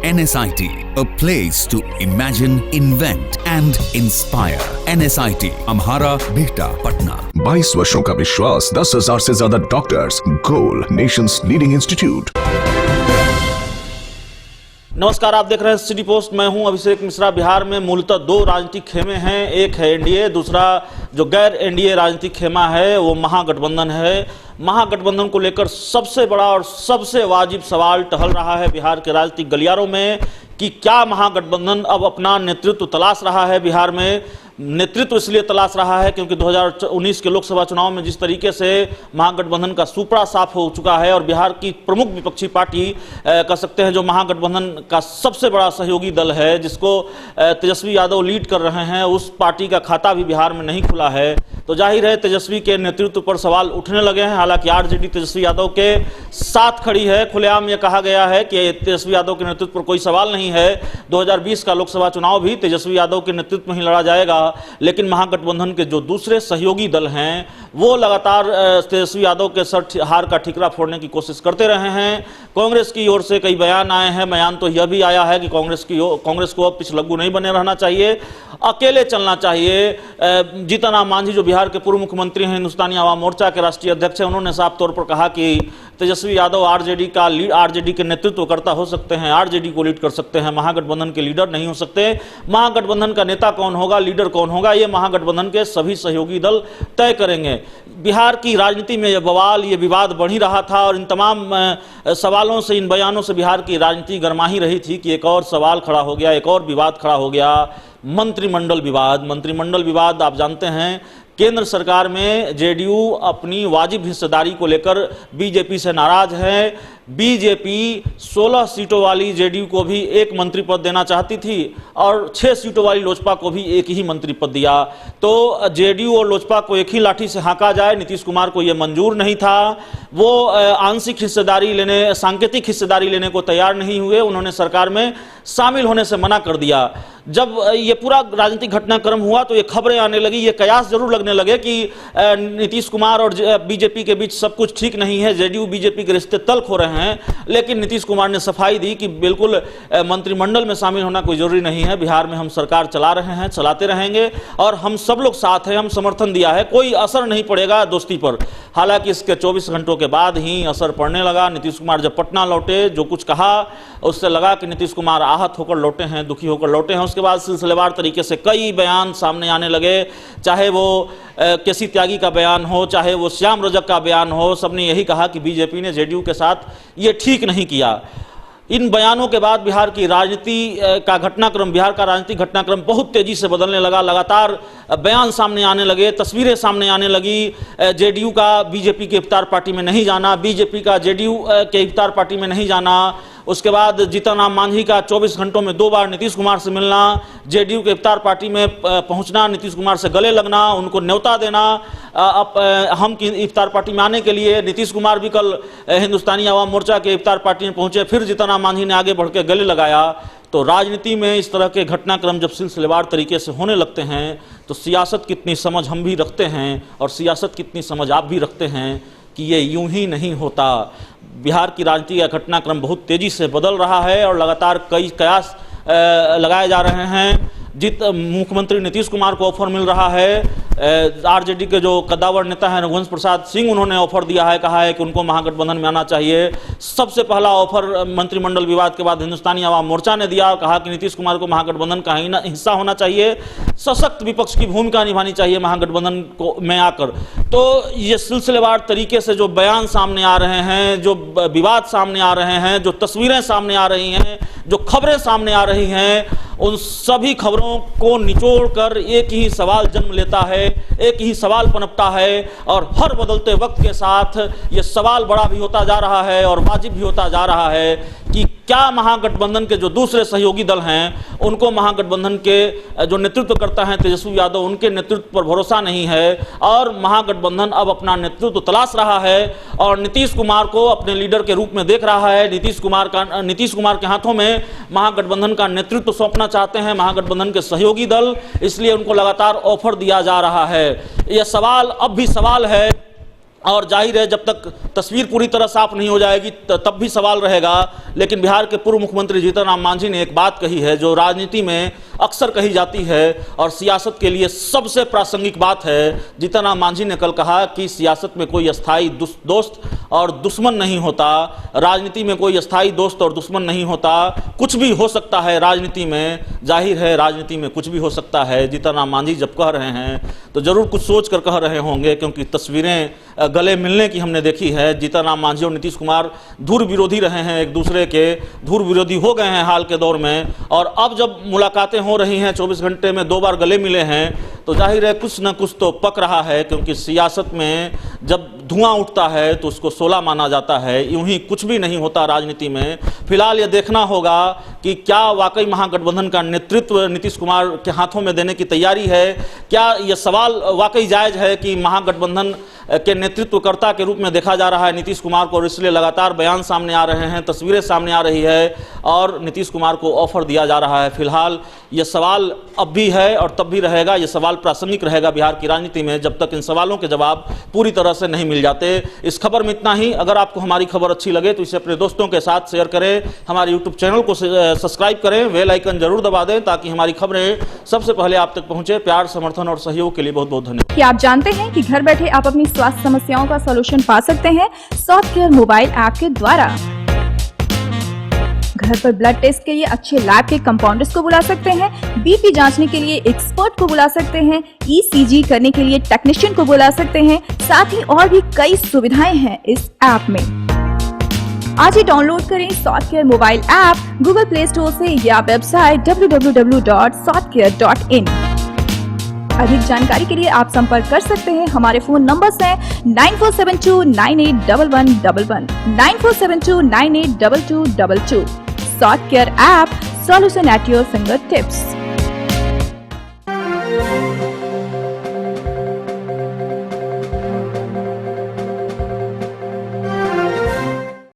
NSIT, a place to imagine, invent and inspire. NSIT, Amhara, Bihta, Patna. 22 वर्षों का विश्वास, 10,000 से ज्यादा डॉक्टर्स, गोल नेशंस लीडिंग इंस्टीट्यूट। नमस्कार, आप देख रहे हैं सिटी पोस्ट। मैं हूं अभिषेक मिश्रा। बिहार में मूलतः दो राजनीतिक खेमे हैं, एक है एनडीए, दूसरा जो गैर एनडीए राजनीतिक खेमा है वो महागठबंधन है। महागठबंधन को लेकर सबसे बड़ा और सबसे वाजिब सवाल टहल रहा है बिहार के राजनीतिक गलियारों में कि क्या महागठबंधन अब अपना नेतृत्व तलाश रहा है। बिहार में नेतृत्व इसलिए तलाश रहा है क्योंकि 2019 के लोकसभा चुनाव में जिस तरीके से महागठबंधन का सुपड़ा साफ हो चुका है और बिहार की प्रमुख विपक्षी पार्टी कह सकते हैं जो महागठबंधन का सबसे बड़ा सहयोगी दल है, जिसको तेजस्वी यादव लीड कर रहे हैं, उस पार्टी का खाता भी बिहार में नहीं खुला है। तो जाहिर है तेजस्वी के नेतृत्व पर सवाल उठने लगे हैं। हालांकि आरजेडी तेजस्वी यादव के साथ खड़ी है। खुलेआम यह कहा गया है कि तेजस्वी यादव के नेतृत्व पर कोई सवाल नहीं है। 2020 का लोकसभा चुनाव भी तेजस्वी यादव के नेतृत्व में ही लड़ा जाएगा। लेकिन महागठबंधन के जो दूसरे सहयोगी दल हैं वो लगातार तेजस्वी यादव के सर हार का ठिकरा फोड़ने की कोशिश करते रहे हैं। कांग्रेस की ओर से कई बयान आए हैं। बयान तो यह भी आया है कि कांग्रेस को अब पिछलग्गू नहीं बने रहना चाहिए, अकेले चलना चाहिए। जीतन राम मांझी जो बिहार के पूर्व मुख्यमंत्री हैं, हिंदुस्तानी आवाम मोर्चा के राष्ट्रीय अध्यक्ष हैं, उन्होंने साफ तौर पर कहा कि तेजस्वी यादव आरजेडी के नेतृत्वकर्ता हो सकते हैं, आरजेडी को लीड कर सकते हैं, महागठबंधन के लीडर नहीं हो सकते। महागठबंधन का नेता कौन होगा, लीडर कौन होगा, ये महागठबंधन के सभी सहयोगी दल तय करेंगे। बिहार की राजनीति में यह बवाल, ये विवाद बढ़ ही रहा था और इन तमाम सवालों से, इन बयानों से बिहार की राजनीति गर्मा ही रही थी कि एक और सवाल खड़ा हो गया, एक और विवाद खड़ा हो गया, मंत्रिमंडल विवाद। मंत्रिमंडल विवाद आप जानते हैं, केंद्र सरकार में जेडीयू अपनी वाजिब हिस्सेदारी को लेकर बीजेपी से नाराज है। बीजेपी 16 सीटों वाली जेडीयू को भी एक मंत्री पद देना चाहती थी और 6 सीटों वाली लोजपा को भी एक ही मंत्री पद दिया। तो जेडीयू और लोजपा को एक ही लाठी से हाँका जाए, नीतीश कुमार को यह मंजूर नहीं था। वो आंशिक हिस्सेदारी लेने, सांकेतिक हिस्सेदारी लेने को तैयार नहीं हुए। उन्होंने सरकार में शामिल होने से मना कर दिया। जब ये पूरा राजनीतिक घटनाक्रम हुआ तो ये खबरें आने लगी, ये कयास जरूर लगने लगे कि नीतीश कुमार और बीजेपी के बीच सब कुछ ठीक नहीं है, जेडीयू बीजेपी के रिश्ते तल्ख हो रहे हैं। लेकिन नीतीश कुमार ने सफाई दी कि बिल्कुल मंत्रिमंडल में शामिल होना कोई जरूरी नहीं है, बिहार में हम सरकार चला रहे हैं, चलाते रहेंगे और हम सब लोग साथ हैं, हम समर्थन दिया है, कोई असर नहीं पड़ेगा दोस्ती पर। हालांकि इसके 24 घंटों के बाद ही असर पड़ने लगा। नीतीश कुमार जब पटना लौटे, जो कुछ कहा उससे लगा कि नीतीश कुमार आहत होकर लौटे हैं, दुखी होकर लौटे हैं। उसके बाद सिलसिलेवार तरीके से कई बयान सामने आने लगे, चाहे वो केसी त्यागी का बयान हो, चाहे वो श्याम रजक का बयान हो। सबने यही कहा कि बीजेपी ने जेडीयू के साथ ये ठीक नहीं किया। इन बयानों के बाद बिहार की राजनीति का घटनाक्रम, बिहार का राजनीतिक घटनाक्रम बहुत तेजी से बदलने लगा। लगातार बयान सामने आने लगे, तस्वीरें सामने आने लगी। जेडीयू का बीजेपी के इफ्तार पार्टी में नहीं जाना, बीजेपी का जेडीयू के इफ्तार पार्टी में नहीं जाना। उसके बाद जीतन राम मांझी का 24 घंटों में 2 बार नीतीश कुमार से मिलना, जेडीयू के इफ्तार पार्टी में पहुंचना, नीतीश कुमार से गले लगना, उनको न्योता देना हम की इफ्तार पार्टी में आने के लिए। नीतीश कुमार भी कल हिंदुस्तानी आवाम मोर्चा के इफ्तार पार्टी में पहुंचे, फिर जीतन राम मांझी ने आगे बढ़ के गले लगाया। तो राजनीति में इस तरह के घटनाक्रम जब सिलसिलेवार तरीके से होने लगते हैं तो सियासत कितनी समझ हम भी रखते हैं और सियासत कितनी समझ आप भी रखते हैं कि ये यूं ही नहीं होता। बिहार की राजनीति का घटनाक्रम बहुत तेजी से बदल रहा है और लगातार कई कयास लगाए जा रहे हैं। मुख्यमंत्री नीतीश कुमार को ऑफर मिल रहा है। आरजेडी के जो कद्दावर नेता हैं रघुवंश प्रसाद सिंह, उन्होंने ऑफर दिया है, कहा है कि उनको महागठबंधन में आना चाहिए। सबसे पहला ऑफर मंत्रिमंडल विवाद के बाद हिंदुस्तानी आवाम मोर्चा ने दिया, कहा कि नीतीश कुमार को महागठबंधन का हिस्सा होना चाहिए, सशक्त विपक्ष की भूमिका निभानी चाहिए महागठबंधन को में आकर। तो ये सिलसिलेवार तरीके से जो बयान सामने आ रहे हैं, जो विवाद सामने आ रहे हैं, जो तस्वीरें सामने आ रही हैं, जो खबरें सामने आ रही हैं, उन सभी खबरों को निचोड़कर एक ही सवाल जन्म लेता है, एक ही सवाल पनपता है और हर बदलते वक्त के साथ ये सवाल बड़ा भी होता जा रहा है और वाजिब भी होता जा रहा है कि क्या महागठबंधन के जो दूसरे सहयोगी दल हैं उनको महागठबंधन के जो नेतृत्व करता है तेजस्वी यादव, उनके नेतृत्व पर भरोसा नहीं है और महागठबंधन अब अपना नेतृत्व तलाश रहा है और नीतीश कुमार को अपने लीडर के रूप में देख रहा है। नीतीश कुमार के हाथों में महागठबंधन का नेतृत्व सौंपना चाहते हैं महागठबंधन के सहयोगी दल, इसलिए उनको लगातार ऑफर दिया जा रहा है। यह सवाल अब भी सवाल है और जाहिर है जब तक तस्वीर पूरी तरह साफ नहीं हो जाएगी तब भी सवाल रहेगा। लेकिन बिहार के पूर्व मुख्यमंत्री जीतन राम मांझी ने एक बात कही है जो राजनीति में अक्सर कही जाती है और सियासत के लिए सबसे प्रासंगिक बात है। जीतन राम मांझी ने कल कहा कि सियासत में कोई अस्थाई दोस्त और दुश्मन नहीं होता, राजनीति में कोई अस्थाई दोस्त और दुश्मन नहीं होता, कुछ भी हो सकता है राजनीति में। जाहिर है राजनीति में कुछ भी हो सकता है। जीतन राम मांझी जब कह रहे हैं तो जरूर कुछ सोच कर कह रहे होंगे, क्योंकि तस्वीरें गले मिलने की हमने देखी है। जीतन राम मांझी और नीतीश कुमार धुर विरोधी रहे हैं, एक दूसरे के धुर विरोधी हो गए हैं हाल के दौर में, और अब जब मुलाकातें हो रही हैं 24 घंटे में 2 बार गले मिले हैं तो जाहिर है कुछ न कुछ तो पक रहा है। क्योंकि सियासत में जब धुआं उठता है तो उसको शोला माना जाता है, यूं ही कुछ भी नहीं होता राजनीति में। फिलहाल ये देखना होगा कि क्या वाकई महागठबंधन का नेतृत्व नीतीश कुमार के हाथों में देने की तैयारी है। क्या ये सवाल वाकई जायज है कि महागठबंधन के नेतृत्वकर्ता के रूप में देखा जा रहा है नीतीश कुमार को, और इसलिए लगातार बयान सामने आ रहे हैं, तस्वीरें सामने आ रही है और नीतीश कुमार को ऑफर दिया जा रहा है। फिलहाल ये सवाल अब भी है और तब भी रहेगा, ये सवाल प्रासंगिक रहेगा बिहार की राजनीति में जब तक इन सवालों के जवाब पूरी तरह से नहीं मिल जाते। इस खबर में इतना ही। अगर आपको हमारी खबर अच्छी लगे तो इसे अपने दोस्तों के साथ शेयर करें, हमारे यूट्यूब चैनल को सब्सक्राइब करें, बेल आइकन जरूर दबा दें ताकि हमारी खबरें सबसे पहले आप तक पहुंचे। प्यार, समर्थन और सहयोग के लिए बहुत बहुत धन्यवाद। क्या आप जानते हैं कि घर बैठे आप अपनी स्वास्थ्य समस्याओं का सलूशन पा सकते हैं सॉफ्टकेयर मोबाइल ऐप के द्वारा। घर पर ब्लड टेस्ट के लिए अच्छे लैब के कंपाउंडर्स को बुला सकते हैं, बीपी जांचने के लिए एक्सपर्ट को बुला सकते हैं, ईसीजी करने के लिए टेक्नीशियन को बुला सकते हैं। साथ ही और भी कई सुविधाएं हैं इस ऐप में। आज ही डाउनलोड करें Softcare mobile app Google Play Store से या वेबसाइट www.softcare.in। अधिक जानकारी के लिए आप संपर्क कर सकते हैं। हमारे फोन नंबर्स हैं 9472981111, 9472982222। Softcare app, solution at your finger tips.